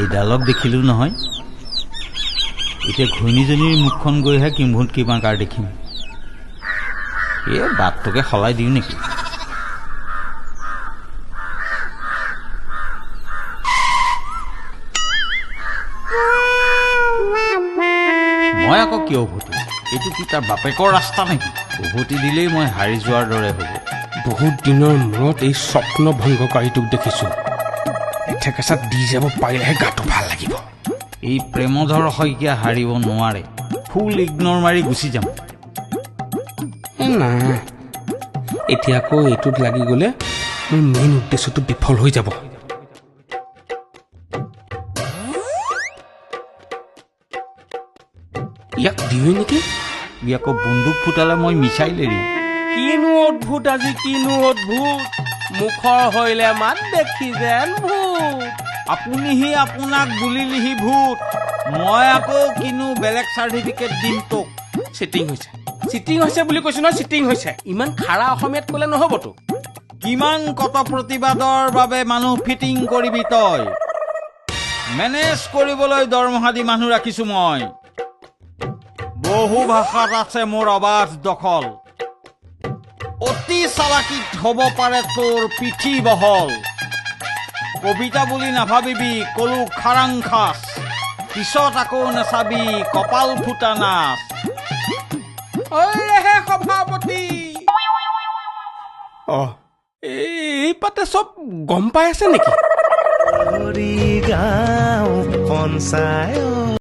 এইডালক দেখিলোঁ নহয়, এতিয়া ঘৈণীজনীৰ মুখখন গৈহে কিম্ভূত কিমান কাৰ দেখিম। বাটটোকে সলাই দিওঁ নেকি? মই আকৌ কিয় উভতো? এইটো কি তাৰ বাপেকৰ ৰাস্তা নেকি? উভতি দিলেই মই হাৰি যোৱাৰ দৰে হ'ব। বহুত দিনৰ মূৰত এই স্বপ্ন ভংগকাৰীটোক দেখিছোঁ। এঠেকেচাত দি যাব পাৰিলেহে গাটো ভাল লাগিব। এই প্ৰেমধৰ শইকীয়া হাৰিব নোৱাৰে। ফুল ইগনৰ মাৰি গুচি যাম। নাই, এতিয়া আকৌ এইটোত লাগি গ'লে মোৰ মেইন উদ্দেশ্যটো বিফল হৈ যাব। ইয়াক দিওঁ নেকি? ই আকৌ বন্দুক ফুটালে মই মিছাইল এৰিম। কিনো অদ্ভুত আজি, কিনো অদ্ভুত। মুখৰ হৈলে মাত দেখি যেন ভূত। আপুনিহি আপোনাক বুলিলিহি ভূত। মই আকৌ কিনো বেলেগ চাৰ্টিফিকেট দিম তোক। চিটিং হৈছে বুলি কৈছো নহয়, চিটিং হৈছে। ইমান খাৰা অসমীয়াত ক'লে নহ'বতো। কিমান কত প্ৰতিবাদৰ বাবে মানুহ ফিটিং কৰিবি তই? মেনেজ কৰিবলৈ দৰমহা দি মানুহ ৰাখিছো মই। বহু ভাষাত আছে মোৰ আৱাজ দখল। অতি চালাকিত হ'ব পাৰে তোৰ পিঠি বহল। কবিতা বুলি নাভাবিবি কলো খাৰাং খাচ, পিছত আকৌ নাচাবি কপাল ফুটা নাচ। ঐহে সভাপতি, এই পাতে চব গম পাই আছে নেকি?